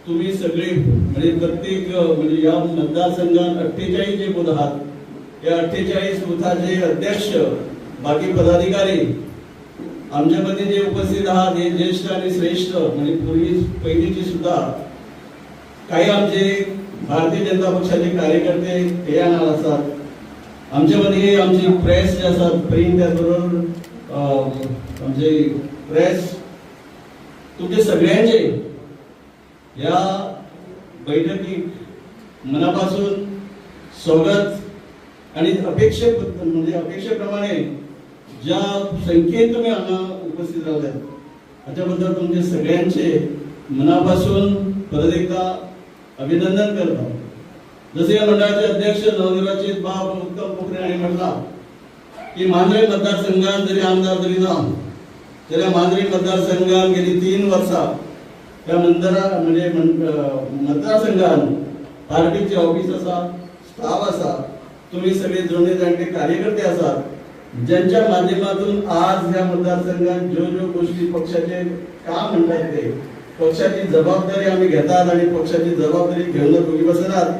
तुम्ही सगळे म्हणजे प्रत्येक म्हणजे या मतदारसंघात 48 जे बूथ आहात या 48 बूथाचे अध्यक्ष बाकी पदाधिकारी आमच्यामध्ये जे उपस्थित आहात हे ज्येष्ठ आणि श्रेष्ठ म्हणजे पहिलीचे सुद्धा काही आमचे भारतीय जनता पक्षाचे कार्यकर्ते हे येणार असतात. आमच्यामध्ये आमची प्रेस जे असतात प्रिंट त्याचबरोबर आमचे प्रेस तुमचे सगळ्यांचे या बैठकीत मनापासून स्वागत आणि अपेक्षेप्रमाणे ज्या संख्येत तुम्ही उपस्थित राहिलात त्याच्याबद्दल तुमचे सगळ्यांचे मनापासून परत एकदा अभिनंदन करतो. जसे या मंडळाचे अध्यक्ष नवनिर्वाचित बाब उत्तम पोखरे यांनी म्हटला की मांजरे मतदारसंघात जरी आमदार जरी ना तरी मांजरे मतदारसंघात गेली 3 वर्षा त्या म्हणजे मतदारसंघात पार्टीचे ऑफिस असा स्टाफ असा तुम्ही सगळे जुने जाणते कार्यकर्ते असात ज्यांच्या माध्यमातून आज या मतदारसंघात जो गोष्टी पक्षाचे काम म्हणतात ते पक्षाची जबाबदारी आम्ही घेतात आणि पक्षाची जबाबदारी घेऊन तुम्ही बसणार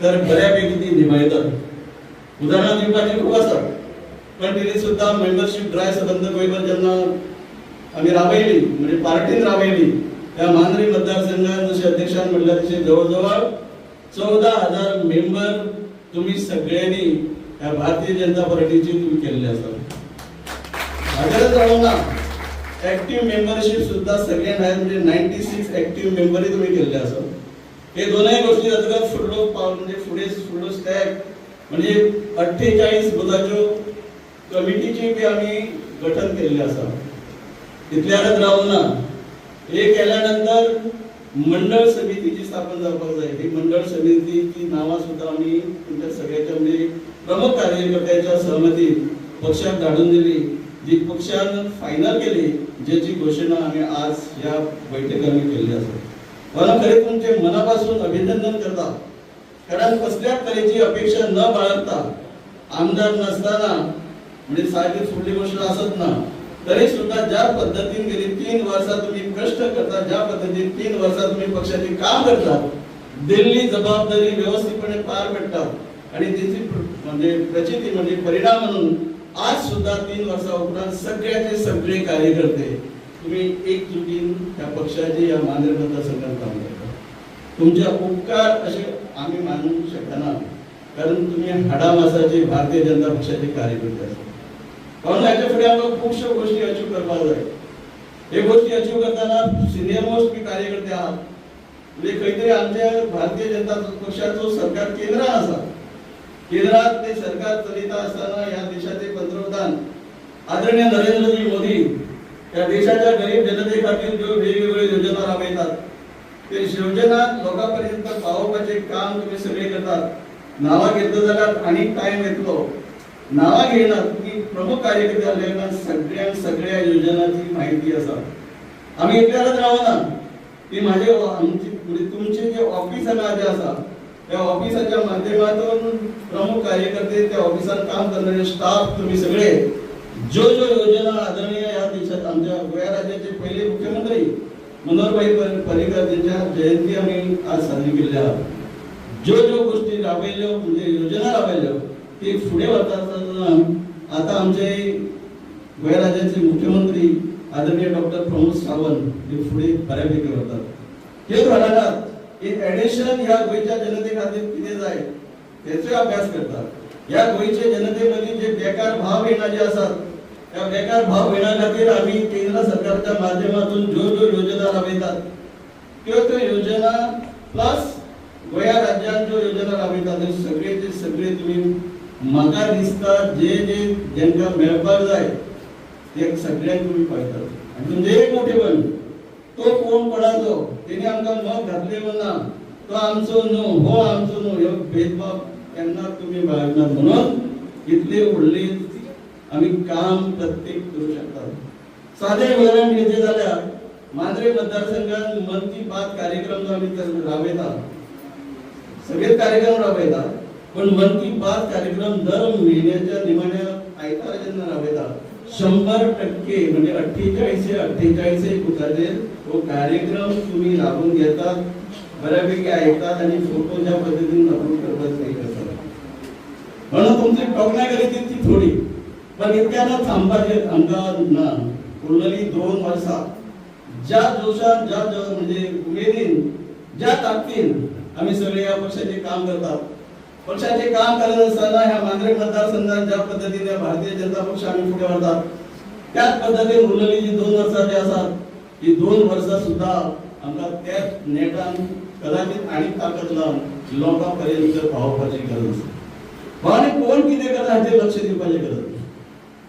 तर बऱ्यापैकी ती निभावतात. उदाहरण दिवपाची खूप असतात पण तिने सुद्धा मेंबरशिप ड्राय सबंध गोयबर ज्यांना आम्ही राबवली म्हणजे पार्टीने राबवली त्या मांजरी मतदारसंघात जसे अध्यक्षांनी म्हटलं तसे जवळजवळ 14,000 मेंबर तुम्ही सगळ्यांनी या भारतीय जनता पार्टीची तुम्ही केलेले असतात. आजच राहून ऍक्टिव्ह मेंबरशिप सुद्धा सगळ्यांना आहेत म्हणजे 96 ऍक्टिव्ह मेंबरही तुम्ही केलेले असतात. हे दोनही गोष्टी जातात फुडलो म्हणजे फुडलो स्टॅक म्हणजे 48 बुधाच्यो कमिटीची बी आम्ही गठन केलेले असतात. तिथल्याच राहून हे केल्यानंतर मंडळ समितीची स्थापना जावपाक जाय. ही मंडळ समितीची नावा सुद्धा आम्ही तुमच्या सगळ्याच्या म्हणजे प्रमुख कार्यकर्त्यांच्या सहमतीत पक्षात धाडून दिली जी पक्षानं फायनल केली ज्याची घोषणा आम्ही आज या बैठकांनी केली असेल. मला खरे तुमचे मनापासून अभिनंदन करता कारण कसल्याच तऱ्हेची अपेक्षा न बाळगता आमदार नसताना म्हणजे साहेब फुडली गोष्ट असत ना तरी सुद्धा ज्या पद्धतीने गेली 3 वर्षात तुम्ही कष्ट करता ज्या पद्धतीने 3 वर्षात तुम्ही पक्षाचे काम करता दिल्ली जबाबदारी व्यवस्थितपणे पार पडतात आणि त्याची म्हणजे प्रचिती म्हणजे परिणाम म्हणून आज सुद्धा 3 वर्षा उपरांत सगळ्याचे सगळे कार्यकर्ते तुम्ही एकजुटीन त्या पक्षाचे या मांजरे मतदारसंघात काम करता. तुमच्या उपकार असे आम्ही मानू शकना कारण तुम्ही हाडामासाचे भारतीय जनता पक्षाचे कार्यकर्ते असतात. कारण याच्या पुढे आम्हाला खूपशा गोष्टी अचीव करपाक जाय. हे गोष्टी अचीव करताना सिनियर मोस्ट मी कार्यकर्ते आहात म्हणजे खंयतरी आमच्या भारतीय जनता पक्षाचो सरकार केंद्रात आसा. केंद्रात ते सरकार चलिता असताना या देशाचे पंतप्रधान आदरणीय नरेंद्रजी मोदी या देशाच्या गरीब जनते खातीर जो वेगवेगळ्या योजना राबयतात ते योजना लोकांपर्यंत पावोवपाचे काम तुम्ही सगळे करतात. नावा घेतलं जाल्यार आणि टाइम येतलो नावा घेणार तुम्ही प्रमुख कार्यकर्ते आसल्या सगळ्या योजनांची माहिती असा. आम्ही एकट्यालाच रावना ती माझे आमची तुमचे जे ऑफिस जे असा त्या ऑफिसाच्या माध्यमातून प्रमुख कार्यकर्ते त्या ऑफिसात काम करणारे स्टाफ तुम्ही सगळे जो योजना आदरणीय या देशात आमच्या गोवा राज्याचे पहिले मुख्यमंत्री मनोहरभाई पर्रीकर यांच्या जयंती आम्ही आज साजरी केली आहे. जो गोष्टी राबवल्या म्हणजे योजना राबवल्या ते पुढे वतात. आता आमचे गोवा राज्याचे मुख्यमंत्री आदरणीय डॉक्टर प्रमोद सावंत हे पुढे बऱ्यापैकी होतात. हे घडणार एक ऍडिशन या गोयच्या जनते खातीर किती जाय त्याचे अभ्यास करतात. या गोयच्या जनतेमध्ये जे बेकार भाव येणार जे असतात त्या बेकार भाव येण्या खातीर आम्ही केंद्र सरकारच्या माध्यमातून जो योजना राबयतात त्यो योजना प्लस गोवा राज्यात जो योजना राबयतात ते सगळे तुम्ही म्हाका दिसता जे ज्यांका मेळपाक जाय ते सगळ्यांक तुम्ही पळयतात आणि तुमचे एक मोठे पण तो कोण पडाचो तेने आमकां मत घातले म्हणना तो आमचो न्हू हो आमचो न्हू ह्यो भेदभाव केन्ना तुम्ही बाळगनात म्हणून इतले व्हडले आम्ही काम प्रत्येक करू शकतात. साधे उदाहरण घेतले जाल्यार मांद्रे मतदारसंघात मन की बात कार्यक्रम जो आम्ही राबयतात सगळे कार्यक्रम राबयतात पण मन की बात कार्यक्रम दर महिन्याच्या निमाण्या आयतार जेन्ना राबयतात 100% म्हणजे 48 बुथाचेर तो कार्यक्रम तुम्ही राबवून घेतात बऱ्यापैकी ऐकतात आणि फोटो ज्या पद्धतीने अपलोड करतात ते करतात. म्हणून तुमची टोकण्या केली ती थोडी पण इतक्यानं थांबाचे आमकां ना. उरलेली 2 वर्सां ज्या जोशात ज्या म्हणजे उमेदीन ज्या ताकदीन आम्ही सगळे या पक्षाचे काम करतात. पक्षाचे काम करत असताना ह्या मांद्रे मतदारसंघात ज्या पद्धतीने भारतीय जनता पक्ष आम्ही पुढे वाढतात त्याच पद्धतीने उरलेली जी 2 वर्सां जी आसात ही 2 वर्सां सुद्धा आमकां त्याच नेटान कदाचित आणि ताकद लावन लोकांपर्यंत पावपाची गरज आसा. आणि कोण कितें करता हाचेर लक्ष दिवपाची गरज ना.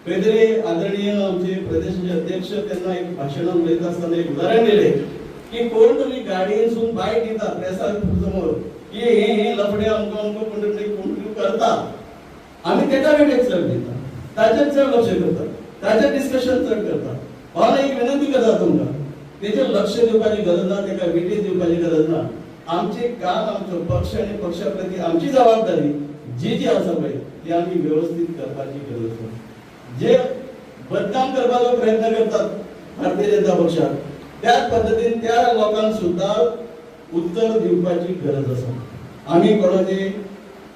खंय तरी आदरणीय आमचे प्रदेशाचे अध्यक्ष त्यांना एक भाशण उलयता आसतना एक उदाहरण दिले की कोण तरी गाडयेसून बायक दिता प्रेसा समोर की हे लफडे अमको कोण तरी करता आम्ही तेका वेळेक चड दिता ताचेर चड लक्ष करता ताचेर डिस्कशन चड करता. हांव एक विनंती करता तुमकां तेचेर लक्ष दिवपाची गरज ना तेका वेटीज दिवपाची गरज ना. आमचे काम आमचो पक्ष आणि पक्षा प्रती आमची जबाबदारी जी जी आसा पळय ती आमी व्यवस्थित करपाची गरज आसा. जे बदनाम करपाचो प्रयत्न करतात भारतीय जनता पक्षाक त्याच पद्धतीन त्या लोकांक सुद्धा उत्तर दिवपाची गरज आसा. आम्ही कोणाचे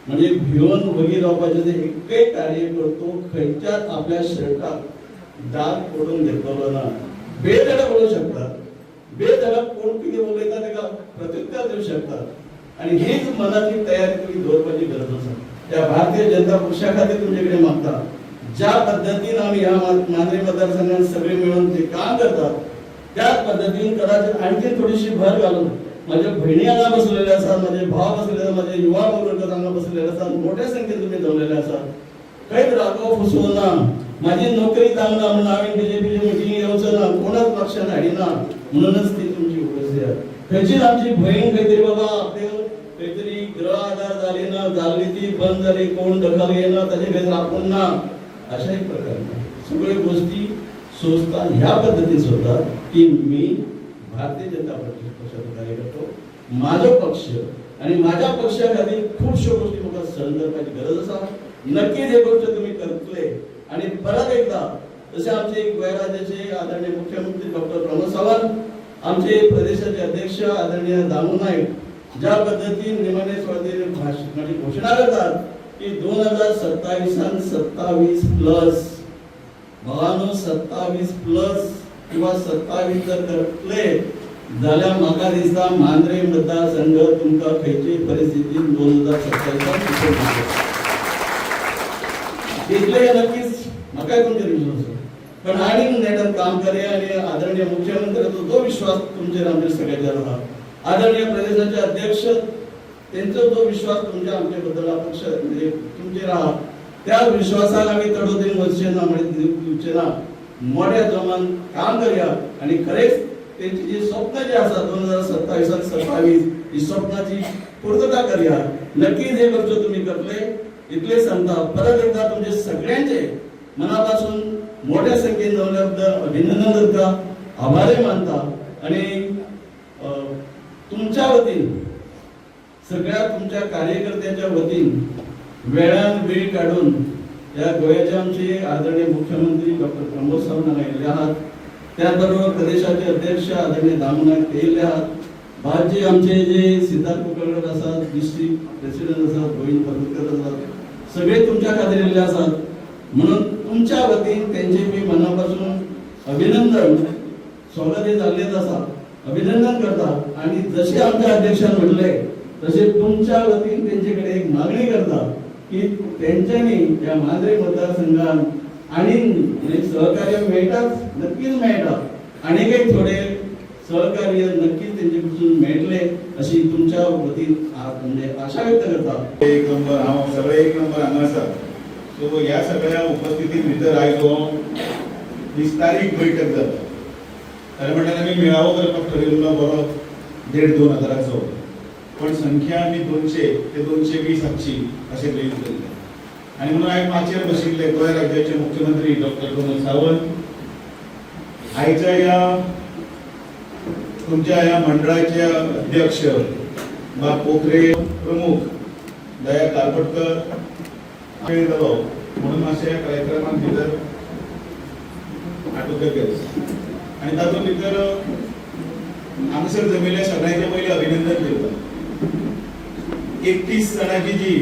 म्हणजे भिवन वगैरे रावपाचे जे एकय कार्यकर्तो खंयच्याच आपल्या शर्टाक डाग पडून घेतलो ना. बेधडक बोलू शकतात बेधडक कोण कितें उलयता तेका प्रत्युत्तर दिवं शकतात आणि हीच मनाची तयारी तुम्ही दवरपाची गरज आसा. त्या भारतीय जनता पक्षा खातीर तुमचे कडेन मागता ज्या पद्धतीने आम्ही या मांद्रे मतदारसंघात सगळे मिळून जे काम करतात त्याच पद्धतीने कदाचित आणखी थोडीशी भर घालून माझ्या बहिणी हांगा बसलेले असतात माझे भाव बसलेले माझे युवा वर्ग हांगा बसलेले असतात मोठ्या संख्येन तुम्ही जमलेले असतात. खंयच रागो फसवूं ना माझी नोकरी जावना म्हणून हांवें बीजेपीची मिटींग येवचो ना कोणाच पक्षान हाडिना म्हणूनच ती तुमची उपस्थिती आहे. खंयचीच आमची भयण खंय तरी बाबा खंय तरी ग्रह आधार जाली ना जाल्ली ती बंद जाली कोण दखल घेना ताचे खंय राखून ना अशाही प्रकारने सगळे गोष्टी सोचता ह्या पद्धतीने होतात की मी भारतीय जनता पक्षाचा कार्यकर्तो माझा पक्ष आणि माझ्या पक्षा खातीर खूपशा गोष्टी म्हाका सहन करपाची गरज आसा. नक्कीच हे गोष्ट तुम्ही करतले आणि परत एकदा जसे आमचे गोंय राज्याचे आदरणीय मुख्यमंत्री डॉक्टर प्रमोद सावंत आमचे प्रदेशाचे अध्यक्ष आदरणीय दामू नाईक ज्या पद्धतीने निमाणे स्वाधीन माझी घोषणा करतात की 2027 27 प्लस भावानो 27 प्लस किंवा 27 जर करतले जाल्यार म्हाका दिसता मांद्रे मतदारसंघ तुमकां खंयची परिस्थिती 2027 इतले नक्कीच म्हाका तुमचेर विश्वास आसा. पण आनीक नेटान काम करया आणि आदरणीय मुख्यमंत्र्याचो जो विश्वास तुमचेर आमचेर सगळ्यांचेर आसा आदरणीय प्रदेशाचे अध्यक्ष त्यांचा जो विश्वास तुमच्या आमच्या बद्दल पक्ष म्हणजे तुमचेर आहा त्या विश्वासाक आम्ही तडोदीन वचचे ना म्हणजे दिवचे ना. मोठ्या जोमान काम करया आणि खरेच त्यांची जी स्वप्न जे आसा 2027 27 ही स्वप्नाची पूर्तता करया. नक्कीच हे गोष्ट तुम्ही करतले इतले सांगता. परत एकदा तुमचे सगळ्यांचे मनापासून मोठ्या संख्येन जमल्याबद्दल अभिनंदन करता आभारी मानता आणि तुमच्या वतीन सगळ्या तुमच्या कार्यकर्त्यांच्या वतीन वेळान वेळ काढून या गोव्याचे आमचे आदरणीय मुख्यमंत्री डॉक्टर प्रमोद सावंत हांगा येयल्ले आहात. त्याचबरोबर प्रदेशाचे अध्यक्ष आदरणीय दामू नाईक येयल्ले आहात. भाजचे आमचे जे सिद्धार्थ कुलकर्णी आसात डिस्ट्रिक्ट प्रेसिडेंट आसात गोविंद परतकर आसात सगळे तुमच्या खातीर येयल्ले आसात. म्हणून तुमच्या वतीन त्यांचे मी मनापासून अभिनंदन स्वागत हे जाल्लेच आसा अभिनंदन करता. आणि जसे आमच्या अध्यक्षान म्हटले तसे तुमच्या वतीन त्यांच्याकडे एक मागणी करता की त्यांच्यानी या मांद्रे मतदारसंघात आणि सहकार्य मिळतात नक्कीच मिळतात आणि काही थोडे सहकार्य नक्कीच त्यांच्यापासून मिळले अशी तुमच्या वतीन म्हणजे आशा व्यक्त करता. एक नंबर हांव सगळे एक नंबर हांगा आसा. सो ह्या सगळ्या उपस्थिती भितर आयलो विस्तारीत बैठक जाता. खरें म्हणल्यार आमी मेळावो करपाक ठरयल्लो बरो 1.5-2,000 पण संख्या आमी 200 ते 220 हाडची अशें गृहीत केल्लें. आनी म्हणून हांवें माचयेर बशिल्ले गोंय राज्याचे मुख्यमंत्री डॉक्टर प्रमोद सावंत आयच्या या तुमच्या ह्या मंडळाचे अध्यक्ष बा पोखरे प्रमुख दया कारपटकर वेळ जालो म्हणून मातशें ह्या कार्यक्रमाक भितर हाडूंक गेले आनी तातूंत भितर हांगासर जमिल्ल्या सगळ्यांचे पयलीं अभिनंदन करता. 31 जाणांची जी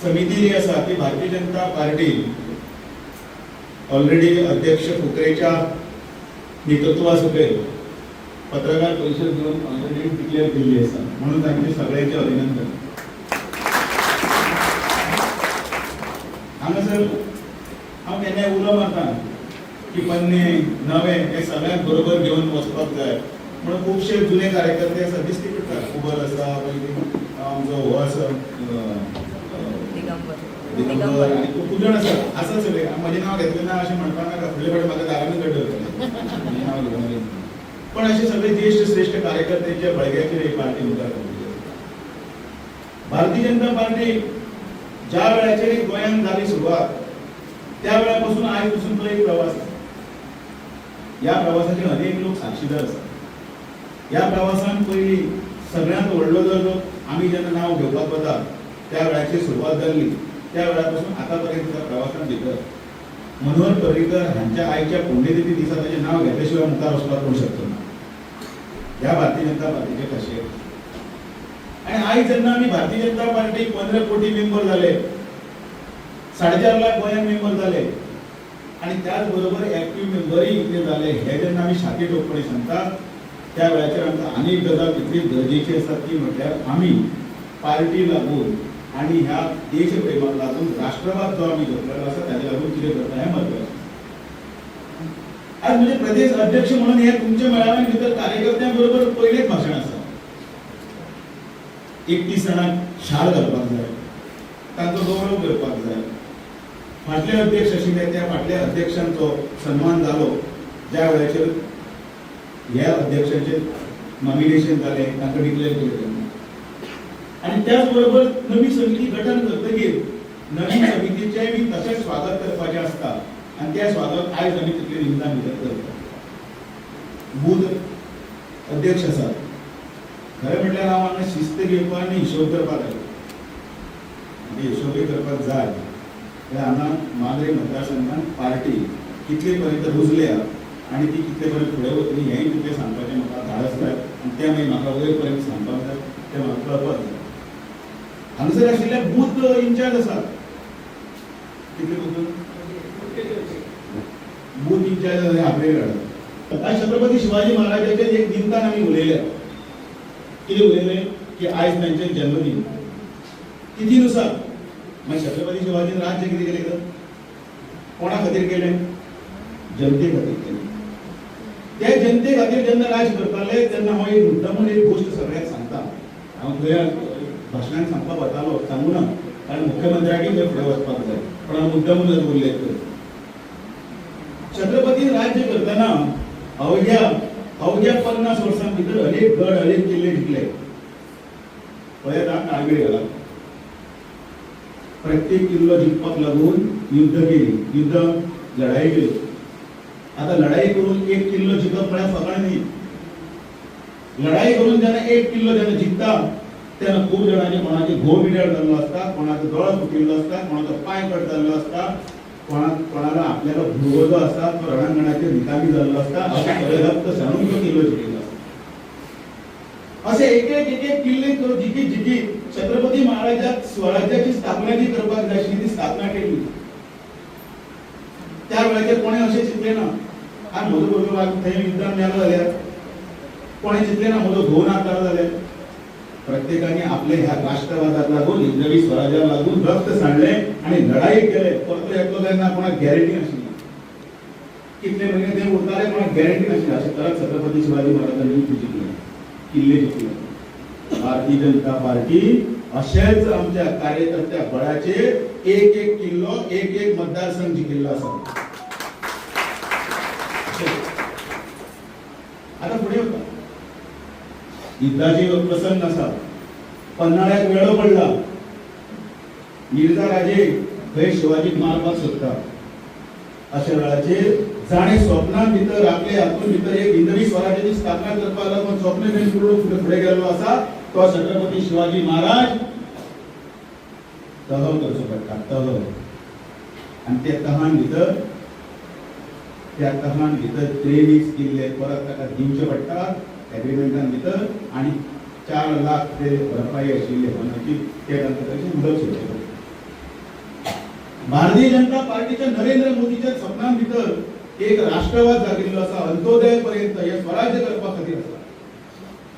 समिती जी आसा ती भारतीय जनता पार्टी ऑलरेडी अध्यक्ष फुकरेच्या नेतृत्वा सकयल पत्रकार परिषद घेऊन ऑलरेडी डिक्लेअर केली आसा, म्हणून तांचे सगळ्यांचे अभिनंदन. हांगासर हांव केन्नाय उलो मारता की पन्ने नवे हे सगळ्यांक बरोबर घेऊन वचपाक जाय म्हणून खुबशे जुने कार्यकर्ते आसा दिसती पडटा. उबर आसा, आमचो हो आसा दिगंबर आनी खूब जाण आसा सगळे. म्हजें नांव घेतलें ना अशें म्हणपाक नाका, फुडले फावटी म्हाका दारानूच धरतले. पण असे सगळे ज्येष्ठ श्रेष्ठ कार्यकर्त्यांच्या बळग्याचेर ही पार्टी मुखार चलली. भारतीय जनता पार्टी ज्या वेळाचेर गोंयांत जाली सुरवात त्या वेळापासून आज पासून तो एक प्रवास आसा. या प्रवासाचे अनेक लोक साक्षीदार आसात. या प्रवासान पयली सगळ्यांत व्हडलो जो आमी जेन्ना नांव घेवपाक वता त्या वेळाची सुरवात जाल्ली, त्या वेळापासून आतापर्यंतच्या प्रवासान भितर मनोहर पर्रीकर हांच्या आयच्या पुण्यतिथी दिसा ताचें नांव घेतल्या शिवाय मुखार वचपाक कोण शकतो ना. ह्या भारतीय जनता पार्टीचे खाशेल. आणि आयज जेन्ना आमी भारतीय जनता पार्टी 15 कोटी मेंबर जाले, 4.5 लाख गोंयान मेंबर जाले आणि त्याच बरोबर ऍक्टिव्ह मेंबरय इतले जाले, हे जेन्ना आमी छाती ठोकपणे सांगतात त्या वेळाचेर आमकां अनेक गजाल तितली गरजेची आसा ती म्हटल्यार आमी पार्टी लागून आणि ह्या देश प्रेमाक लागून राष्ट्रवाद जो आमी घेतलेलो आसा ताचे लागून कितें करता हें म्हत्वाचें. आज म्हणजे प्रदेश अध्यक्ष म्हणून हे तुमच्या मेळाव्या भितर कार्यकर्त्यां बरोबर पयलेच भाशण आसा. 31 जाणांक शाल घालपाक जाय, तांचो गौरव करपाक जाय. फाटले अध्यक्ष आशिल्ले त्या फाटल्या अध्यक्षांचो सन्मान जालो ज्या वेळाचेर ह्या अध्यक्षांचे नॉमिनेशन जाले, तांकां डिक्लेअर केलें. आणि त्याच बरोबर नवी समिती गठन करतकीर नवीन समितीचे बी तशेंच स्वागत करपाचें आसता आणि त्या स्वागत आयज आमी तितले निमतान भितर करता. बूथ अध्यक्ष आसात, खरें म्हटल्यार हांव हांगा शिस्त घेवपाक आनी हिशोब करपाक आयलो. म्हणजे हिशोबय करपाक जाय जाल्यार हांगा माद्रे मतदारसंघात पार्टी कितले पर्यंत रुजल्या आणि ती कितले पर्यंत फुडें वतली हेंय तुमचें सांगपाचें म्हाका धाडस जाय आनी तें मागीर म्हाका वयर पर्यंत सांगपाक जाय, तें म्हाका कळपाक जाय. हांगासर आशिल्ले बूथ इंचार्ज आसात, कितले बूथ इंचार्ज आपले काढा. छत्रपती शिवाजी महाराजांचे एक निमतान आमी उलयले. कितें उलयलें की आयज तांचे जन्मदीन तिथीनुसार मागीर छत्रपती शिवाजीन राज्य कितें केलें, कोणा खातीर केलें, जनते खातीर केलें. त्या जनते खातीर जेन्ना राज करताले तेन्ना हांव एक मुद्दामून एक गोश्ट सगळ्यांक सांगता. हांव खंय भाशणांत सांगपाक वतालो, सांगू ना, कारण मुख्यमंत्र्याकय थंय फुडें वचपाक जाय, पण हांव मुद्दामून उल्लेख करता. छत्रपती राज्य करतना अवघ्या 50 वर्सां भितर अनेक गड अनेक किल्ले जिखले. पळयत हांव काळगेळ घाला. प्रत्येक किल्लो जिखपाक लागून युद्ध केली, युद्ध लढाई केली. आता लढाई करून एक किल्लो जिखप म्हळ्यार फकाण न्ही. लढाई करून जेन्ना एक किल्लो जेन्ना जिखता तेन्ना खूब जाणांचे कोणाचे घोव बिड्यार जाल्लो आसता, कोणाचो दोळो फुटिल्लो आसता, कोणाचो पांय कट जाल्लो आसता, कोणाला आपल्याला भुरगो जो आसता तो रणांगणाचेर निकामी जाल्लो आसता, अशें रक्त सांडून तो किल्लो जिखिल्लो आसता. अशे एक एक किल्ले जिखीत छत्रपती महाराजाक स्वराज्याची स्थापना जी करपाक जाय आशिल्ली ती स्थापना केली. त्या वेळाचेर कोणें अशें चिंतलें ना आज म्हजो भुरगो थंय युद्धांत मेलो जाल्यार, कोणें चिंतलें ना म्हजो घोव नातालो जाल्यार. प्रत्येकाने आपले ह्या राष्ट्रवादाक लागून इंग्रजी स्वराज्याक लागून रक्त सांडलें आणि लढाई केले. परतो येतलो तेन्ना कोणाक गॅरंटी नाशिल्ली, कितले म्हयने ते उरताले कोणाक गॅरंटी नाशिल्ली. अशें करत छत्रपती शिवाजी महाराजांनी युद्ध जिखलें, किल्ले जिखले. भारतीय जनता पार्टी अशेंच आमच्या कार्यकर्त्या बळाचेर एक किल्लो एक मतदारसंघ जिखिल्लो आसा. आता फुडें वता. युद्धाचे प्रसंग आसा, पन्हाळ्याक वेळो पडला, मिर्झा राजे थंय शिवाजीक मारपाक सोदता. अशा वेळाचेर जाणें स्वप्नांत भितर आपले हातून भितर एक हिंदवी स्वराज्याची स्थापना करपाक लागून स्वप्न घेवन फुडें गेल्लो आसा तो छत्रपती शिवाजी महाराज. तह करचो पडटा, तह. आनी त्या तहान भितर 23 किल्ले परत ताका दिवचे पडटात एग्रीमेंटान भितर. आणि 4 लाख ते भरपाई आशिल्ली म्हणून ते नंतर त्याची मुदत सोडली. भारतीय जनता पार्टीच्या नरेंद्र मोदीच्या सपनां भितर एक राष्ट्रवाद जागिल्लो आसा, अंत्योदय पर्यंत हे स्वराज्य करपा खातीर आसा.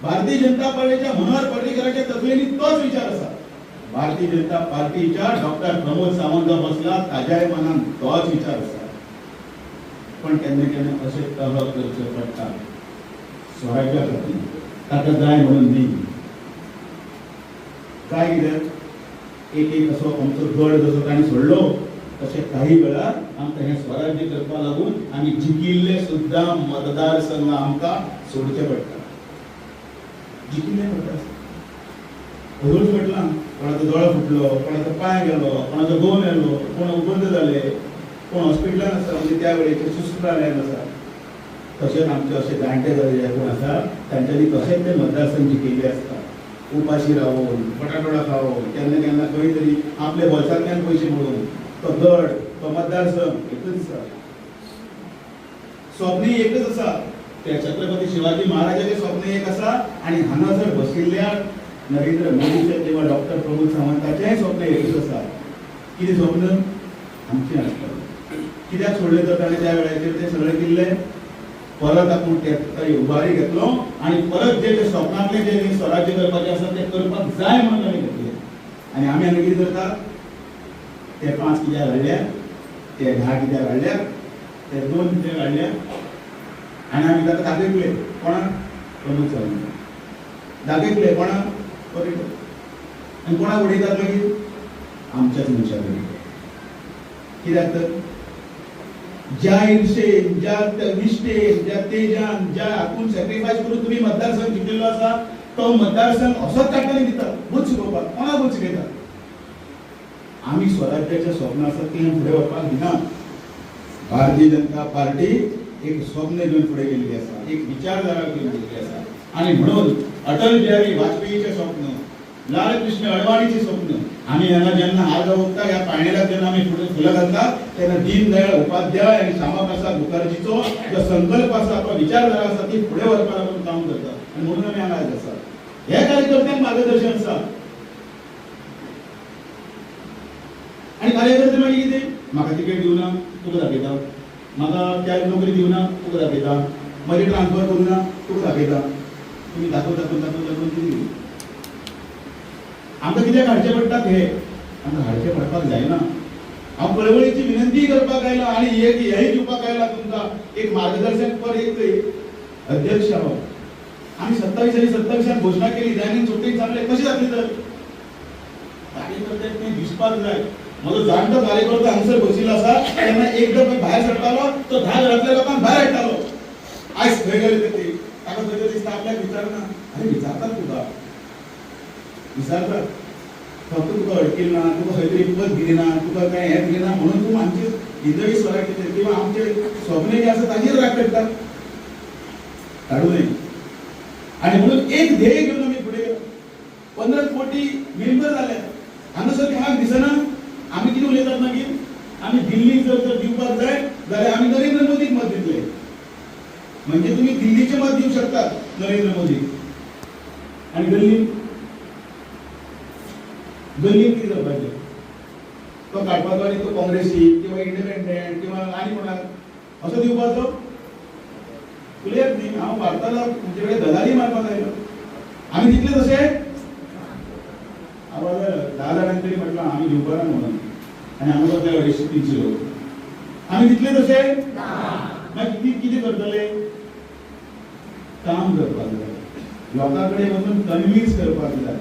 भारतीय जनता पार्टीच्या मनोहर पर्रीकरांच्या तकलेनी तोच विचार आसा. भारतीय जनता पार्टीच्या डॉक्टर प्रमोद सावंत बसला ताज्याय मनान तोच विचार आसा. पण केन्ना केन्ना अशें तहब करचें पडटा स्वराज्या खातीर, ताका जाय म्हणून न्ही. काय कित्याक एक असो आमचो गड जसो ताणें सोडलो तशें काही वेळार आमकां हें स्वराज्य करपा लागून आमी जिकिल्ले सुद्दां मतदारसंघ आमकां सोडचे पडटा. जिकिल्ले पडटा अजून म्हटलां कोणाचो दोळो फुटलो, कोणाचो पांय गेलो, कोणाचो गोवन येलो, कोण उबंद जाले, कोण हॉस्पिटलान आसा म्हणजे त्या वेळेचेर सुस्त जाल्ल्यान आसा. तशेंच आमचे अशे जाणटे जाल्ले कोण आसा तांच्यांनी तशेंच ते मतदारसंघ जिखिल्ले आसता. उपाशी रावून बटाटवडा खावून केन्ना केन्ना खंय तरी आपले वर्सांतल्यान पयशे मोडून तो गड तो मतदारसंघ एकच आसा. स्वप्न एकच आसा. ते छत्रपती शिवाजी महाराजाचे स्वप्न एक आसा आनी हांगासर बशिल्ल्या नरेंद्र मोदीचे किंवा डॉक्टर प्रमोद सावंताचेय स्वप्न एकच आसा. कितें स्वप्न आमचें आसता. कित्याक सोडलें तर ताणें त्या वेळाचेर ते सगळें केल्लें परत आपूण ते उबारी घेतलो आनी परत जे स्वप्नांतलें जे स्वराज्य करपाचें आसा तें करपाक जाय म्हणून ताणें घेतलें. आनी आमी हांगा कितें करता ते 5 कित्याक हाडल्या, ते 10 कित्याक हाडल्या, ते 2 कित्याक हाडल्या आनी आमी ताका दाखयतले कोणाक प्रमोद सावंत दाखयतले कोणाक पर्रीकर आनी कोणाक उडयतात मागीर आमच्याच मनशाक उडयतात. कित्याक तर ज्या इर्शेन ज्या निश्ठेन ज्या तेजान ज्या हातून सॅक्रिफायस करून तुम्ही मतदारसंघ जिखिल्लो आसा तो मतदारसंघ असोच तांकां दितात बूथ शिकोवपाक. कोणाक बूथ शिकयतात? आमी स्वराज्याचें स्वप्न आसा तें फुडें व्हरपाक दिना. भारतीय जनता पार्टी एक स्वप्न घेवन फुडें गेल्ली आसा, एक विचारधारा घेवन गेल्ली आसा. आनी म्हणून अटल बिहारी वाजपेयीचें स्वप्न, लाल कृष्ण अडवाणीचें स्वप्न आमी हांगा जेन्ना आज उठता ह्या पायणेलाक जेन्ना आमी फुडें फुलां घालता तेन्ना दीनदयाळ उपाध्याय आनी श्यामाप्रसाद मुखर्जीचो जो संकल्प आसा तो विचारधारा आसा ती फुडें व्हरपा लागून काम करता. आनी म्हणून आमी हांगा आज आसा. हे कार्यकर्त्यांक मार्गदर्शन आसा. आनी कार्यकर्ते मागीर कितें म्हाका तिकेट दिवना तुका दाखयता, म्हाका त्या नोकरी दिवना तुका दाखयता, मागीर ट्रान्सफर करूना तुका दाखयता. तुमी दाखोवन दाखोवन दाखोवन दाखोवन कितें आमकां कित्याक हाडचें पडटात हे आमकां हाडचें पडपाक जायना. हांव कळवळीची विनंती करपाक आयलो आनी एक हेय दिवपाक आयला तुमकां एक मार्गदर्शन पर एक अध्यक्ष हांव. आमी 27 आनी 27 घोशणा केली जायनीन सुट्टेक चालले कशें जातलें तर कार्यकर्त्यांक तें दिसपाक जाय. म्हजो जाणटो कार्यकर्तो हांगसर बशिल्लो आसा तेन्ना एकदम भायर सरतालो तो 10 घरांतल्या लोकांक भायर हाडटालो. आयज खंय गेले ते ताका खंय तरी दिसता आपल्याक विचारना. अरे विचारतात तुका विचारतात फक्त तुका अडकील ना, तुका खंय तरी पद दिली ना, तुका कांय हें दिलें ना म्हणून तूं आमचे हिंदवी स्वराज्य किंवा आमचे स्वप्न जे आसा ताचेर राग काडटा. काडूं नये. आनी म्हणून एक ध्येय घेवन आमी फुडें गेलो. 15 कोटी मेंबर जाले. हांगासर कोणाक दिसना आमी कितें उलयतात मागीर आमी दिल्लीक जर दिवपाक जाय जाल्यार आमी नरेंद्र मोदीक मत दितले. म्हणजे तुम्ही दिल्लीचे मत दिवू शकतात नरेंद्र मोदी आणि गल्लीत किती जावपाचे तो काडपाचो आनी तो काँग्रेसी किंवा इंडिपेंडंट किंवा आनी कोणाक असो दिवपाचो क्लियर न्ही. हांव भारताला तुमचे कडेन दलाली मारपाक आयलो. आमी दितले तशे आवाज 10 जाणांनी तरी म्हटलं आमी दिवपा ना म्हणून आनी हांगा बसले 250 लोक आमी दितले तशे मागीर कितें करतले काम करपाक जाय. लोकां कडेन वचून कन्विन्स करपाक जाय.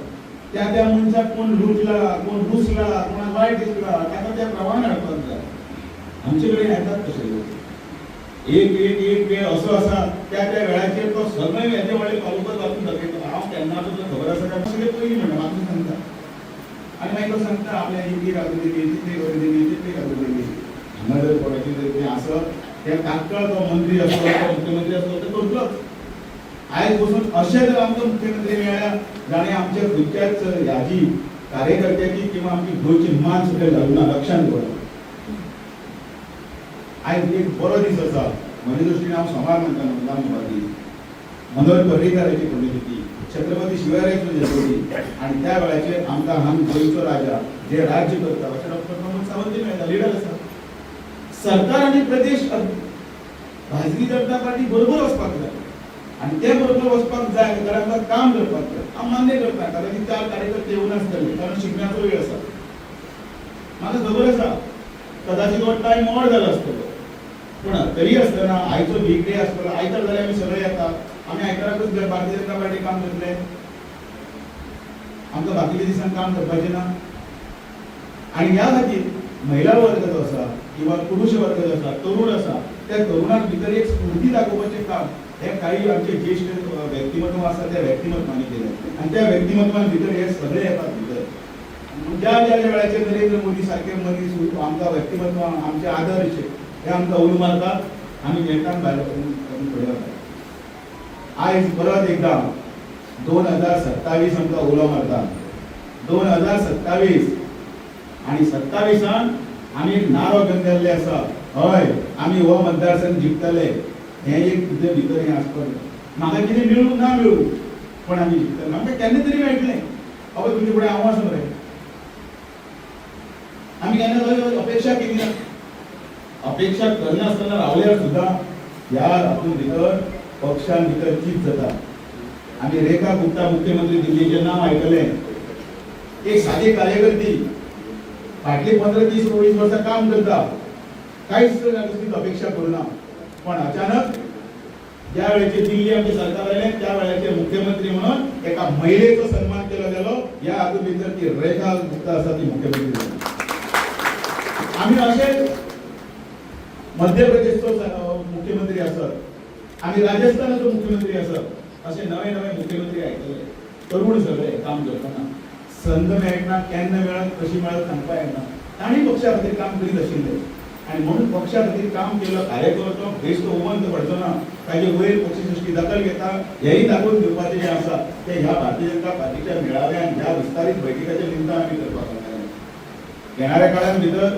त्या मनशाक कोण लुटला कोण रुसला कोणाक वायट दिसला ताका त्या प्रमाणे हाडपाक जाय. आमचे कडेन येतात तशे लोक. एक वेळ असो आसा त्या वेळाचेर तो सगळे हेजे व्हडले तालुका घालून दाखयता. हांव केन्ना तुका खबर आसा काय सगळे पयलीं म्हणटा म्हाका सांगता आनी मागीर तो सांगता आपल्या इतली घालून दिली तितली घालून दिली तितली घालून दिली. हांगा जर कोणाची जर कितें आसत ते तात्काळ तो मंत्री असो तो मुख्यमंत्री असो तो करतलोच. आयज बसून अशें जर आमकां मुख्यमंत्री मेळ्ळ्या जाणें आमच्या खंयच्याच ह्याची कार्यकर्त्याची किंवा आमची गोंयची मान सुद्दां घालूं ना. लक्षांत दवरा. आयज एक बरो दीस आसा म्हजे दृश्टीन हांव सोमार म्हणटा मनोहर पर्रीकाराची पुण्यतिथी. छत्रपती शिवरायाचो जन्मदी आणि त्या वेळाचे आमकां हांगा गोंयचो राजा जे राज्य करता अशें डॉक्टर प्रमोद सावंत मेळटा लिडर आसा. सरकार आणि प्रदेश भारतीय जनता पार्टी बरोबर वचपाक जाय आणि ते बरोबर वचपाक जाय तर आमकां काम करपाक जाय. हांव मान्य करता कारण की 4 कार्यकर्ते येवन आसतले कारण शिगम्याचो वेळ आसा. म्हाका खबर आसा कदाचित हो टायम ओड जालो आसतलो पूण तरी आसतना आयचो बिग डे आसतलो आयतार जाल्यार आमी सगळे येता. आमी आयताराकूच भारतीय जनता पार्टी काम करतले आमकां बाकीच्या दिसान काम करपाचें ना. आणि ह्या खातीर महिला वर्ग जो आसा किंवा पुरुष वर्ग जो आसा तरुण आसा त्या तरुणाक भितर एक स्फूर्ती दाखोवपाचें काम हे काही आमचे ज्येष्ठ व्यक्तिमत्व आसा त्या व्यक्तिमत्वांनी केलें आणि त्या व्यक्तिमत्वान भितर हे सगळे येतात भितर. ज्या ज्या वेळाचेर नरेंद्र मोदी सारखे मनीस आमकां व्यक्तिमत्व आमचे आदर्श हे आमकां उलो मारतात आमी नेटान भायर फुडें वतात. आयज परत एकदा 2027 आमकां उलो मारता 2027 आणि 27 आमी एक नारो घेवन गेल्ले आसा हय आमी हो मतदारसंघ जिखतले हे एक तुजे भितर हें आसतलें. म्हाका कितें मेळूं ना मेळूं पण आमी जिखतले आमकां केन्ना तरी मेळटलें. अबे तुमचे फुडें हांव आसा मरे आमी केन्ना अपेक्षा केली ना. अपेक्षा करनासतना रावल्यार सुद्दां ह्या हातून भितर पक्षान भितर चीज जाता. आमी रेखा गुप्ता मुख्यमंत्री दिल्लीचें नांव आयकलें. एक सादी कार्यकर्ती फाटली 15-20 वर्सां काम करता कांयच अपेक्षा करूना पण अचानक ज्या वेळेचेर दिल्ली आमचे सरकार आयलें त्या वेळाचेर मुख्यमंत्री म्हणून एका महिलेचो सन्मान केलो गेलो. ह्या हातून भितर ती रेखा गुप्ता आसा ती मुख्यमंत्री जाली. आमी अशें मध्य प्रदेशचो मुख्यमंत्री आसत आमी राजस्थानाचो मुख्यमंत्री आसत असे नवे नवे मुख्यमंत्री आयकले. तरुण सगळे काम करतना संद मेळना केन्ना मेळत कशी मेळत सांगपा येना. तांणी पक्षा खातीर काम करीत आशिल्ले आणि म्हणून पक्षा खातीर काम केलं कार्यकर्तो बेस्ट उमंत पडचो ना ताजे वयर पक्षसृश्टी दखल घेता हेही दाखोवन दिवपाचें जें आसा तें ह्या भारतीय जनता पार्टीच्या मेळाव्यान ह्या विस्तारीत बैठकाच्या निमतान आमी करपाक लागले. येणाऱ्या काळान भितर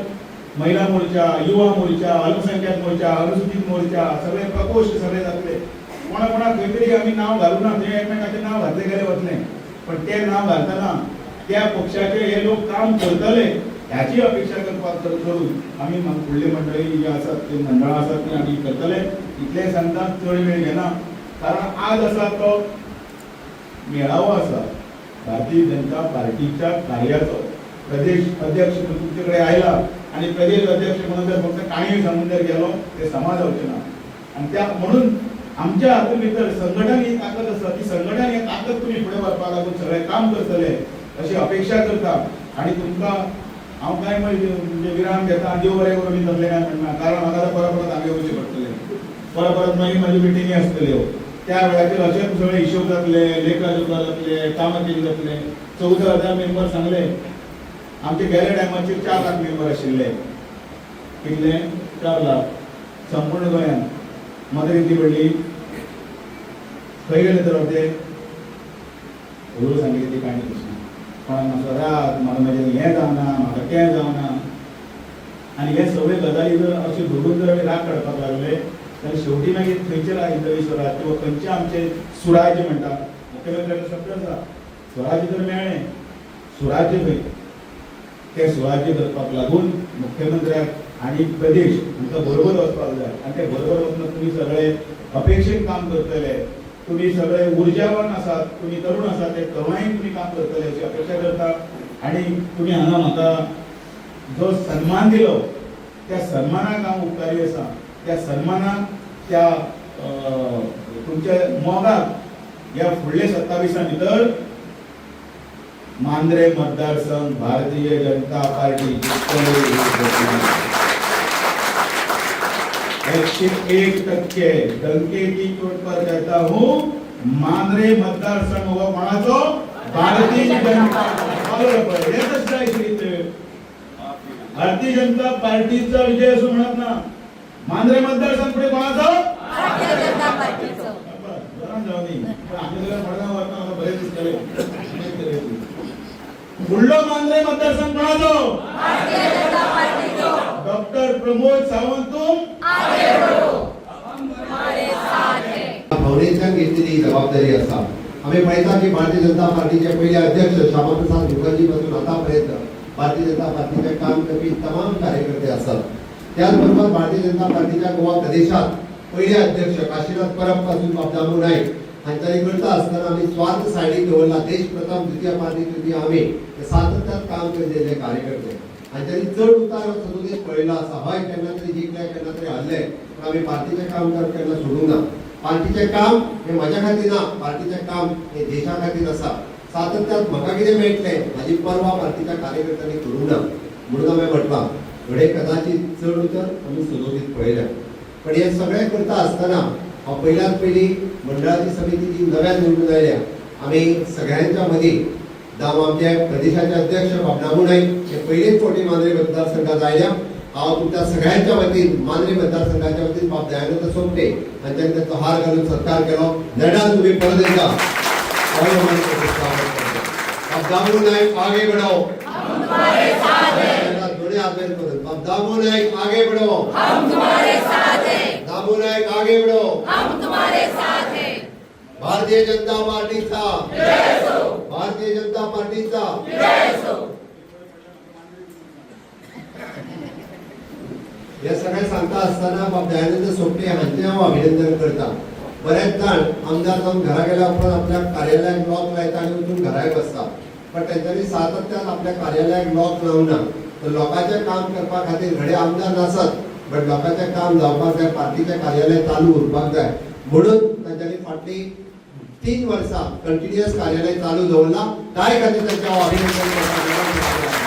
महिला मोर्चा युवा मोर्चा अल्पसंख्याक मोर्चा अनुसूचित मोर्चा सगळे प्रकोष्ठ सगळे जातले. कोणा कोणाक खंय तरी आमी नांव घालूं ना ते एकमेकाचें नांव घातले गेले वतले पण ते नांव घालतना त्या पक्षाचे हे लोक काम करतले ह्याची अपेक्षा करपाक करून आमी फुडली मंडळी जी आसात ती मंडळां आसात ती आमी करतले. इतले सांगता चड वेळ घेना कारण आज आसा तो मेळावो आसा भारतीय जनता पार्टीच्या कार्याचो. प्रदेश अध्यक्ष तुमचे कडेन आयला आणि प्रदेश अध्यक्ष म्हणून जर फक्त काणी सांगून जर गेलो ते समाज जावचे ना आणि त्या म्हणून आमच्या हातून भितर संघटन ही ताकद आसा ती संघटन ही ताकद तुम्ही फुडें व्हरपाक लागून सगळे काम करतले अशी अपेक्षा करता. आणि तुमकां हांव कांय म्हणजे विराम घेता देव बरें करून मी जातलें काय म्हणना कारण म्हाका परत परत हांगा येवचें पडटलें. परत परत मागीर म्हाजी मिटिंगी आसतल्यो त्या वेळाचेर अशेंच सगळे हिशोब जातले लेखा जोखा जातले कामां केली जातले. 14,000 मेंबर सांगले आमचे गेल्या टायमाचेर 4 लाख मेंबर आशिल्ले. कितले 4 लाख संपूर्ण गोंयांत म्हाका कितली पडली खंय गेले तर ते हळू सांगितली ती काणी कशी कोणाक मातसो राग म्हाका म्हाजें हें जावना म्हाका तें जावना आनी हे सगळे गजाली जर अशें धरून जर आमी राग काडपाक लागले जाल्यार शेवटी मागीर खंयचे राजकीय स्वराज किंवा खंयचे आमचे सुराज्य म्हणटा मुख्यमंत्र्याचो शब्द आसा स्वराज्य जर मेळ्ळें सुराज्य खंय ते सुराज्य करपाक लागून मुख्यमंत्र्याक आणि प्रदेश हांकां बरोबर वचपाक जाय आनी ते बरोबर वचून तुमी सगळे अपेक्षेन काम करतले. तुम्ही सगळे ऊर्जावान आसात तुम्ही तरुण आसात ते तरुणाईन तुम्ही काम करतले अशी अपेक्षा करता. आणि तुम्ही हांगा म्हाका जो सन्मान दिलो त्या सन्मानाक हांव उपकारी आसा. त्या सन्मानाक त्या तुमच्या मोगाक ह्या फुडले 27 भितर मांद्रे मतदारसंघ भारतीय जनता पार्टी 101% डंके की चोट पर कहता हूँ मांद्रे मतदारसंघ हो कोणाचो भारतीय जनता भारतीय जनता पार्टीचा विजय असं म्हणत ना. मांद्रे मतदारसंघ पुढे कोणाचो भारतीय जनता पार्टीचो. बरेच दिसतले फुडलो मांद्रे मतदारसंघ कोणाचो भारतीय जनता पार्टीचो. डॉक्टर प्रमोद सावंत भावनेच्या घेतलेली जबाबदारी आसा आम्ही पळयता की भारतीय जनता पार्टीचे पहिले अध्यक्ष श्यामाप्रसाद मुखर्जी पासून आतापर्यंत भारतीय जनता पार्टीचे काम करपी तमाम कार्यकर्ते असतात. त्याचबरोबर भारतीय जनता पार्टीच्या गोवा प्रदेशात पहिले अध्यक्ष काशीनाथ परब पासून बाबदामू नाईक हांच्यानी करता असताना आम्ही स्वार्थ सायडीक दवरला. देश प्रथम द्वितीय पार्टी तृतीय आम्ही सातत्यात काम केलेले कार्यकर्ते हांच्यानी चढ उतार सदोदीत पळयला आसा. हय केन्ना तरी जिखले केन्ना तरी हारले, पण आम्ही पार्टीचे काम केन्ना सोडूंक ना. पार्टीचे काम हे माझ्या खातीर ना, पार्टीचे काम हे देशा खातीर आसा. सातत्यात म्हाका कितें मेळटलें हाजी पर्वा पार्टीच्या कार्यकर्त्यांनी करूंक ना. म्हणून हांवें म्हटलां घडये कदाचित चढ उतर आमी सदोदीत पळयल्या. पण हे सगळें करता आसतना हांव पयल्याच पयली मंडळाची समिती जी नव्यान निवडून आयल्या, आमी सगळ्यांच्या मदीं जावं आमचे प्रदेशाचे अध्यक्ष बाबनामू नाईक हे पयलेच फावटी मांद्रे मतदारसंघात आयल्या. हांव तुमच्या सगळ्यांच्या वतीन मांद्रे मतदारसंघाच्या वतीन बाब दयानंद सोपटे हांच्यानी ताचो हार घालून सत्कार केलो. नेडान तुम्ही परत एकदा बाबनामू नाईक आगे बढ़ो, हम तुम्हारे साथ हैं. दोन्ही हात वर करून बाबनामू नाईक आगे बढ़ो, हम तुम्हारे साथ हैं. बाबू नाईक आगे बढ़ो, हम तुम्हारे साथ हैं. भारतीय जनता पार्टीचा जय असो, भारतीय जनता पार्टीचा जय असो. हे सगळे सांगता असताना बाब दयानंद सोपटे हांचे हांव अभिनंदन करता. बरेच जाण आमदार जावन घरा गेल्या उपरांत आपल्या कार्यालयाक लॉक लायता आनी वचून घराक बसता. पण तेंच्यांनी सातत्यान आपल्या कार्यालयाक लॉक लावना. तर लोकांचें काम करपा खातीर घडये आमदार नासत, पण लोकांचें काम जावपाक जाय, पार्टीचें कार्यालय चालू उरपाक जाय. म्हणून तांच्यांनी फाटली 3 वर्सां कंटिन्युअस कार्यालय चालू दवरला. ताय खातीर तांचें हांव अभिनंदन करता.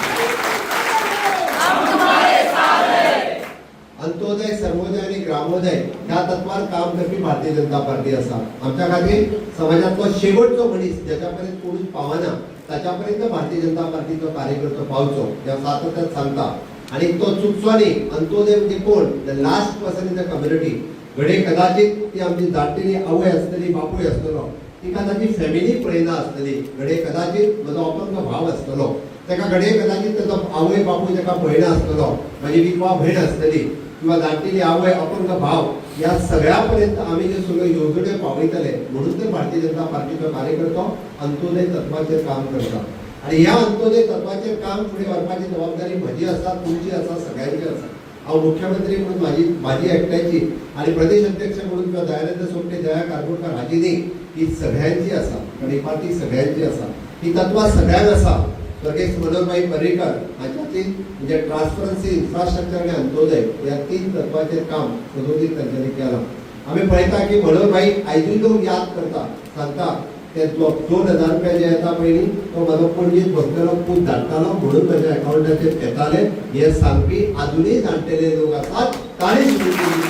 अंत्योदय, सर्वोदय आणि ग्रामोदय ह्या तत्वार काम करपी भारतीय जनता पार्टी आसा. आमच्या खातीर समाजातलो शेवटचो मनीस ज्याच्या पर्यंत कोणूच पावना ताच्यापर्यंत भारतीय जनता पार्टीचो कार्यकर्तो पावचो हे सातत्यात सांगता. आणि तो चुकचो न्ही. अंत्योदय म्हणजे कोण? The last person in the community. घडये कदाचित ती आमची जाणटेली आवय आसतली, बापूय आसतलो, तिका ताची फॅमिली पळयना आसतली. घडये कदाचित म्हजो अपंग भाव आसतलो, तेका घडये कदाचित ताचो आवय बापूय ताका पळयना आसतलो, म्हजी विधवा भयण आसतली, किंवा जाणटेली आवय अपंग भाव, या सगळ्यापर्यंत आम्ही जे सगळे योजने पावयतले. म्हणून तर भारतीय जनता पार्टीचो कार्यकर्तो अंत्योदय तत्वाचेर काम करता. आणि ह्या अंत्योदय तत्वाचेर काम फुडें व्हरपाची जबाबदारी म्हजी आसा, तुमची आसा, सगळ्यांची आसा. हांव मुख्यमंत्री म्हणून माझी एकट्याची आणि प्रदेश अध्यक्ष म्हणून किंवा दयानंद सोपटे, दया कारकोडकर हाची न्ही, ही सगळ्यांची आसा. आणि पार्टी सगळ्यांची आसा. ही तत्वां सगळ्यांक आसा. स्वर्गीय मनोहरभाई पर्रीकर हांच्यातील म्हणजे ट्रान्सपरन्सी, इन्फ्रास्ट्रक्चर आणि अंत्योदय या 3 तत्वाचेर काम सदोदीत तांच्यांनी केलां. आमी पळयता की मनोहरभाई आयजूय लोक याद करता, सांगता ते 2000 रुपया जे येता पयलीं तो म्हाजो पणजेंत बसलेलो पूत धाडटालो म्हणून म्हज्या अकाउंटाचेर येताले. हे सांगपी आजुनूय जाणटेले लोक आसात. तांणी सुरू केल्ली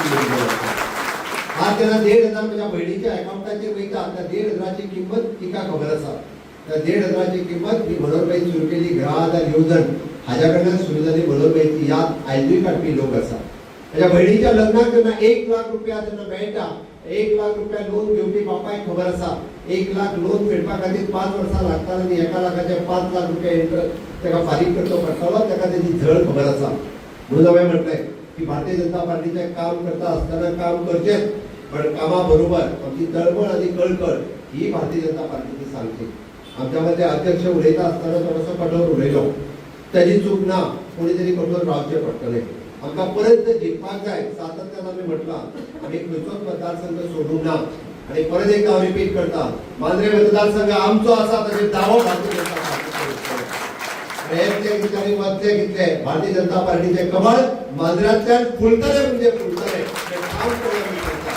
आज तेन्ना 1,500 म्हज्या भयणीच्या अकाउंटाचेर वयता. त्या 1,500ची किंमत तिका खबर आसा. त्या 1,500ची किंमत ही मनोहरभाई सुरू केली. ग्रह आधार येवजण हाज्या कडल्यान सुरू जाली. मनोहरभाईची याद आयजूय काडपी लोक आसा. म्हज्या भयणीच्या लग्नाक जेन्ना 1 लाख रुपया जेन्ना मेळटा, 1 लाख रुपया लोन घेवपी बापायक खबर आसा 1 लाख लोन फेडपा खातीर 5 वर्सां लागतात आनी 1 लाखाचे 5 लाख रुपया इंटरेस्ट ताका फारीक करचो पडटलो. ताका तेजी झळ खबर आसा. म्हणून हांवें म्हटलें की भारतीय जनता पार्टीचें काम करता आसतना काम करचें, पण कामा बरोबर आमची तळमळ आनी कळकळ ही भारतीय जनता पार्टीची सांगची. आमच्या मध्ये अध्यक्ष उलयता आसतना थोडोसो कठोर उलयलो, ताजी चूक ना, कोणी तरी कठोर रावचें पडटलें. आमकां परत जिखपाक जाय. सातत्यान आमी म्हटलां आमी खंयचोच मतदारसंघ सोडूंक ना. आणि परत एकदा हांव रिपीट करता, मांद्रे मतदारसंघ आमचो आसा, ताजेर दावो भारतीय जनता पार्टीचो. प्रयत्न कितले आनी वचले कितले भारतीय जनता पार्टीचे कमळ मांद्र्यांतल्यान फुलतले म्हणजे फुलतले. काम करून करता.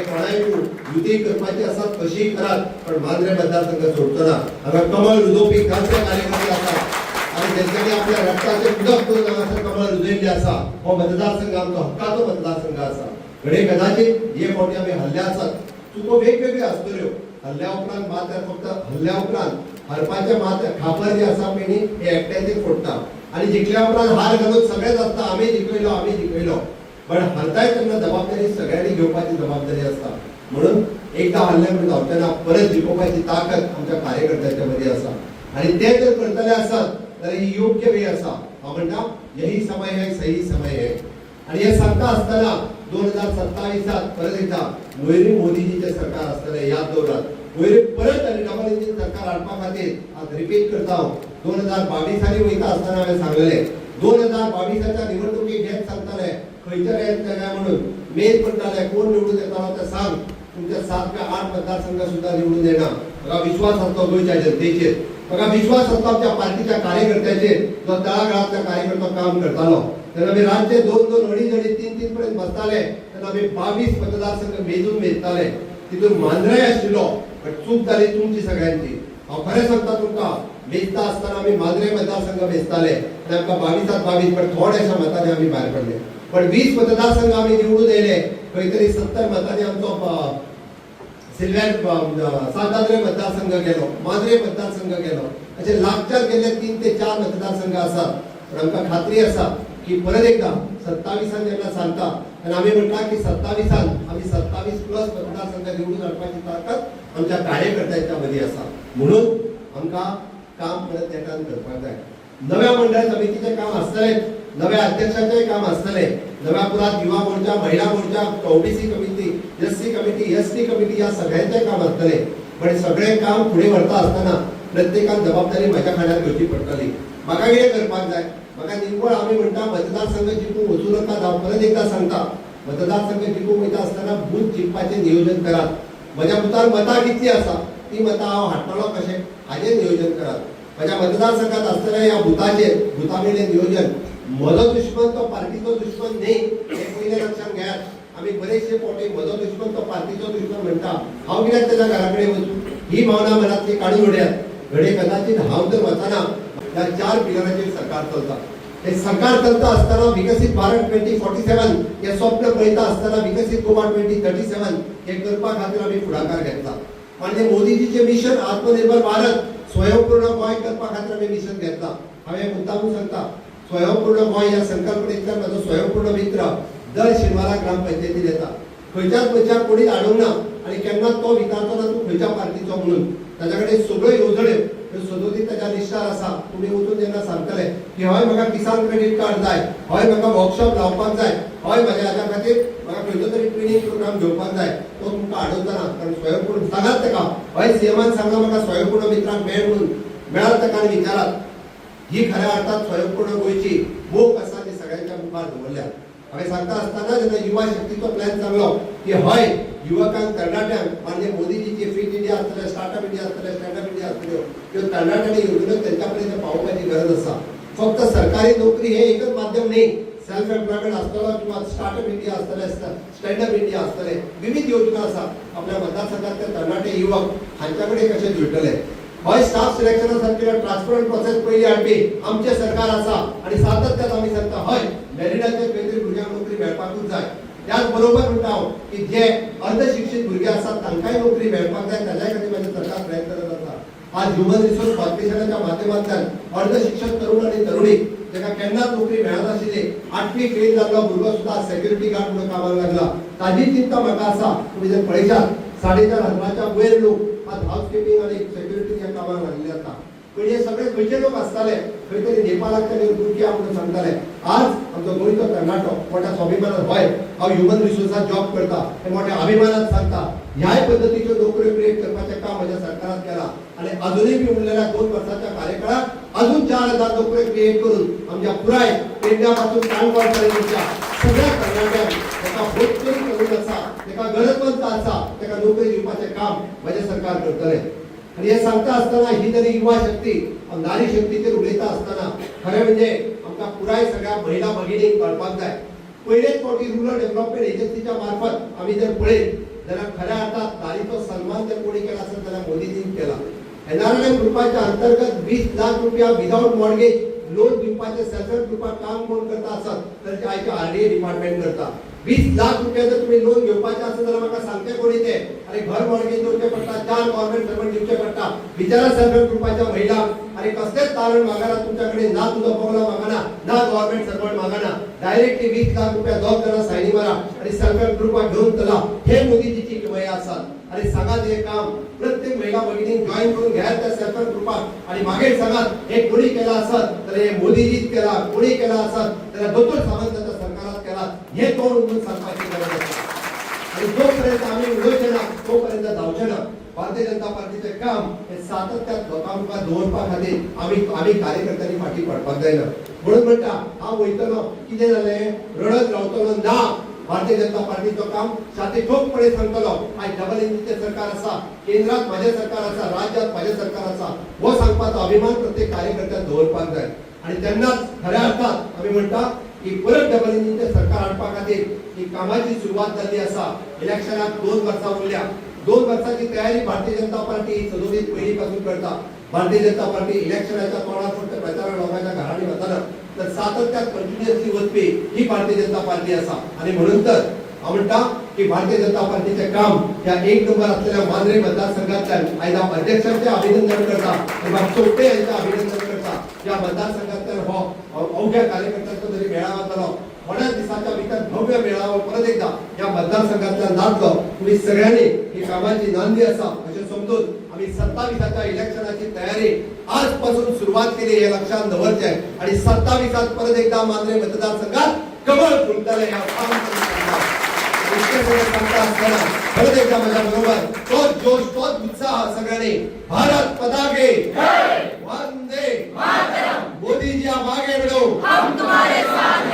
कोणाय युती करपाची आसात कशी करात, पण मांद्रे मतदारसंघ सोडचो ना. हांगा कमळ रुजोवपी खासदार कार्यकर्ते आसात आणि त्यांच्यानी आपल्या रक्ताचे उदक करून हांगासर कमळ रुजयल्ले आसा. हो मतदारसंघ आमचो हक्काचो मतदारसंघ आसा. घडये कदाचित हे फावटी आमी हल्ले आसात, चुको वेगवेगळ्यो आसतल्यो. हल्ल्या उपरांत मात फक्त हल्ल्या उपरांत हरपाचे मात खापर जे आसा पळय न्ही, हे एकट्याचेर फोडटा आणि जिखल्या उपरांत हार घालून सगळेच आसता आमी जिखयलो. पण हरताय तेन्ना जबाबदारी सगळ्यांनी घेवपाची जबाबदारी आसता. म्हणून एकदा हल्ल्या म्हणून जावचेना, परत जिखोवपाची ताकद आमच्या कार्यकर्त्यांच्या मध्ये आसा. आणि ते जर करतले आसत तर ही योग्य वेळ आसा. हांव म्हणटा यही समय है, सही समय है. आणि हे सांगता आसतना 2027 परत एकदा मोदीजीचे सरकार आसतले याद दवरात. वयर परत आनी डबल इंजिन सरकार हाडपा खातीर आज रिपीट करता हांव 2022 साली वयता आसतना हांवें सांगलेलें 2022च्या निवडणुकीक हेच सांगताले खंयच्या येतले काय म्हणून मेन म्हणटाले कोण निवडून येतालो ते सांग तुमच्या 7 ते 8 मतदारसंघ सुद्धा निवडून येना म्हाका विश्वास आसलो गोंयच्या जनतेचेर म्हाका विश्वास आसलो आमच्या पार्टीच्या कार्यकर्त्याचेर जो तळागाळातल्या कार्यकर्तो काम करतालो तेन्ना आमी राज्य 2-2 अडीच 3-3 पर्यंत बसताले तेन्ना आमी 22 मतदारसंघ मेजून वेचताले तितून मांद्रे आशिल्लो पण चूक जाली तुमची सगळ्यांची हांव खरें सांगता तुमकां वेचता आसतना आमी मांद्रे मतदारसंघ वेचताले आनी आमकां 22 पण थोड्याशा मतांनी आमी भायर पडले पण 20 मतदारसंघ आमी निवडून येयले खंय तरी 70 मतांनी आमचो सिल्व्हर साताद्रे मतदारसंघ गेलो मांद्रे मतदारसंघ गेलो अशे लागच्यात गेले 3 ते 4 मतदारसंघ आसात पण आमकां खात्री आसा की परत एकदा 27 जेन्ना सांगता आनी आमी म्हणटा की 27 आमी 27 प्लस मतदारसंघ निवडून हाडपाची ताकद आमच्या कार्यकर्त्यांच्या मदीं आसा म्हणून आमकां काम परत नेटान करपाक जाय नव्या मंडळ समितीचे काम आसतले नव्या अध्यक्षाचे काम आसतले नव्या पुरात युवा मोर्चा महिला मोर्चा OBC committee SC committee ST committee या सगळ्यांचे काम आसतले पण सगळे काम फुडें व्हरता आसतना प्रत्येकान जबाबदारी म्हाज्या खांद्यार घेवची पडटली म्हाका कितें करपाक जाय म्हाका निव्वळ आमी म्हणटा मतदारसंघ जिखून वचूं नाका जावं परत एकदा सांगता मतदारसंघ जिखून वयता आसतना बूथ जिखपाचें नियोजन करात म्हज्या बुथार मतां कितलीं आसा ती मतां हांव हाडटलो कशें हाचें नियोजन करात माझ्या मतदारसंघात असलेल्या या बुथावेले नियोजन म्हजो दुश्मन तो पार्टीचो दुश्मन न्ही हे पयलें लक्षात घेयात आमी बरेचशे फावटी म्हजो दुश्मन तो पार्टीचो दुश्मन म्हणटा हांव कित्याक तेज्या घरा कडेन वचूं ही भावना मनांतली काडून उडयात घडये कदाचित हांव जर वचना ह्या 4 पिलराचेर सरकार चलता हे सरकार चलता आसतना विकसीत भारत 2047 हे स्वप्न पळयता आसतना विकसीत गोवा 2037 हे करपा खातीर आमी फुडाकार घेतला म्हणजे मोदीजीचे मिशन आत्मनिर्भर भारत स्वयंपूर्ण गोंय करपा खातीर आमी मिशन घेतला हांवें मुद्दामून सांगता स्वयंपूर्ण गोंय ह्या संकल्पनेंतल्यान म्हजो स्वयंपूर्ण मित्र दर शेनवारा ग्रामपंचायतीन येता खंयच्याच मनशाक कोणीच आडूंक ना आनी केन्ना तो विचारतो ना तूं खंयच्या पार्टीचो म्हणून ताच्या कडेन सगळ्यो येवजण्यो ह्यो सदोतीस ताच्या लिस्टार आसा तुमी वचून जेन्ना सांगतले की हय म्हाका किसान क्रेडीट कार्ड जाय हय म्हाका वर्कशॉप लावपाक जाय हय म्हाज्या हाच्या खातीर म्हाका खंयचो तरी ट्रेनिंग प्रोग्राम घेवपाक जाय तो तुमकां आडोवचो ना कारण स्वयंपूर्ण सांगात ताका हय सीएमान सांगा म्हाका स्वयंपूर्ण मित्रांक मेळ म्हणून मेळात ताका आनी विचारात ही खऱ्या अर्थात स्वयंपूर्ण गोंयची मोख आसा ती सगळ्यांच्या मुखार दवरल्या हांवें सांगता आसतना जेन्ना युवा शक्तीचो प्लॅन सांगलो की हय युवकांक तरणाट्यांक म्हणजे मोदीजीची फिट इंडिया आसतले स्टार्टअप इंडिया आसतले स्टँडअप इंडिया आसतल्यो ह्यो तरणाट्यांनी येवजण्यो तेंच्या पर्यंत पावोवपाची गरज आसा फक्त सरकारी नोकरी हे एकच माध्यम न्ही सेल्फ एम्प्लॉयमेंट आसतलो किंवा स्टार्टअप इंडिया आसतले स्टँडअप इंडिया आसतले विविध योजना आसा आपल्या मतदारसंघातले तरणाटे युवक हांच्या कडेन कशे जुळटले हय स्टाफ सिलेक्शना सारकेलो ट्रान्सपरंट प्रोसेस पयली हाडपी आमचे सरकार आसा आनी सातत्यान आमी सांगता हय मेरिटाचेर खंय तरी भुरग्यांक नोकरी मेळपाकूच जाय त्याच बरोबर म्हणटा हांव की जे अर्धशिक्षीत भुरगे आसात तांकांय नोकरी मेळपाक जाय ताज्या खातीर म्हाजें सरकार प्रयत्न करत आसा आज ह्युमन रिसोर्स कॉर्पोरेशनाच्या माध्यमांतल्यान अर्धशिक्षक तरुण आनी तरुणी जेका केन्नाच नोकरी मेळनाशिल्ली 8वी फेल जाल्लो भुरगो सुद्दां सेक्युरिटी गार्ड म्हणून कामाक लागला ताजी चिंता म्हाका आसा तुमी जर पळयशात 4,500 वयर लोक आज हाऊसकीपिंग आणि सेक्युरिटी ह्या कामाक लागले आसा पण हे सगळे खंयचे लोक आसताले खंय तरी नेपाळाक तरी तुर्किया म्हणून सांगताले आज आमचो गोंयचो तरणाटो मोठ्या स्वाभिमानान हय हांव ह्युमन रिसोर्सात जॉब करता हे मोठ्या अभिमानान सांगता ह्याय पद्धतीच्यो नोकऱ्यो क्रिएट करपाचें काम म्हज्या सरकारान केलां आनी अजूनय बी उरलेल्या 2 वर्सांच्या कार्यकाळात अजून 4,000 नोकऱ्यो क्रिएट करून आमच्या पुराय पेडण्यापासून काणकोण पर्यंतच्या सगळ्या तरणाट्यांक ताका होतकरी करून आसा ताका गरजवंत आसा ताका नोकरी दिवपाचें काम म्हजें सरकार करतलें आणि हे सांगता आसतना ही जरी युवा शक्ती नारी शक्तीचेर उलयता आसतना खरें म्हणजे आमकां पुराय सगळ्या महिला भगिनींक कळपाक जाय पयलेच फावटी रुरल डेव्हलपमेंट एजन्सीच्या मार्फत आमी जर पळयत जाल्यार खऱ्या अर्थात नारीचो सन्मान जर कोणी केला असेल जाल्यार मोदीजीन केला एनआरएलएम ग्रुपाच्या अंतर्गत 20 लाख रुपया विदाउट मॉर्गेज लोन दिवपाचे सेल्फ हेल्प ग्रुपात काम कोण करता आसत तर ते आयच्या आरडीए डिपार्टमेंट करता 20 लाख रुपया जर तुम्ही लोन घेवपाचे असेल जाल्यार म्हाका सांगते कोणी ते आणि घर मॉर्गेज दिवचे पडटा 4 गव्हर्नमेंट सर्वंट दिवचे पडटा बिचारा सेल्फ हेल्प ग्रुपाच्या महिला आणि कसलेच तारण मागना तुमच्याकडे ना तुझा बंगला मागना ना गव्हर्नमेंट सर्वंट मागना डायरेक्टली 20 लाख रुपया 2 जण सायनी मारा आणि सेल्फ हेल्प ग्रुपात घेऊन चला हे मोदीजीची किमया आसात आणि सांगात हे काम प्रत्येक महिला भगिनींनी जॉईन करून घ्यायला त्या सेल्फ हेल्प ग्रुपात आणि मागीर सांगात हे कोणी केला असत तर हे मोदीजीच केला कोणी केला असत त्याला दोतोर सामंताच्या सरकारात केला हे तोंड उघडून सांगपाची गरज आहे आणि जोपर्यंत आम्ही उडोवचे ना तोपर्यंत धावचे ना भारतीय जनता पार्टीचे काम हे सातत्यात लोकांमुखार दवरपा खातीर आमी कार्यकर्त्यांनी फाटी पडपाक जायना म्हणून म्हणटा हांव वयतलो कितें जालें रडत रावतलो ना भारतीय जनता पार्टीचो काम छाती ठोकपणे सांगतलो आयज डबल इंजिनचें सरकार आसा केंद्रात माझे सरकार आसा राज्यात माझे सरकार आसा हो सांगपाचो अभिमान प्रत्येक कार्यकर्त्यान दवरपाक जाय आणि तेन्नाच खऱ्या अर्थात आमी म्हणटा की परत डबल इंजिनचें सरकार हाडपा खातीर ही कामाची सुरवात जाल्ली आसा इलेक्शनाक 2 वर्सां उरल्या 2 वर्सांची तयारी भारतीय जनता पार्टी सदोदीत पयलीं पासून करता भारतीय जनता पार्टी इलेक्शनाच्या तोंडार फक्त प्रचाराक लोकांच्या घरांनी वतना तर सातत्यात कंटिन्युअसली वचपी ही भारतीय जनता पार्टी आसा आणि म्हणून तर हांव म्हणटा की भारतीय जनता पार्टीचे काम ह्या 1 नंबर असलेल्या मांद्रे मतदारसंघातल्यान आयज हांव अध्यक्षांचे अभिनंदन करता किंवा चौटे यांचे अभिनंदन करता या मतदारसंघातल्यान हो अवघ्या कार्यकर्त्यांचो जरी मेळावा जालो थोड्याच दिसाच्या भितर भव्य मेळावा परत एकदा या मतदारसंघातल्यान जातलो तुम्ही सगळ्यांनी ही कामाची नांदी आसा अशें समजून आम्ही 27च्या इलेक्शनाची तयारी आजपासून सुरुवात केली हे लक्षात दवरचे आणि 27 परत एकदा मांद्रे मतदारसंघात कमळ फुलतले ह्या परत एकदा माझ्या बरोबर तोच जोश तोच उत्साह सगळ्यांनी भारत पताके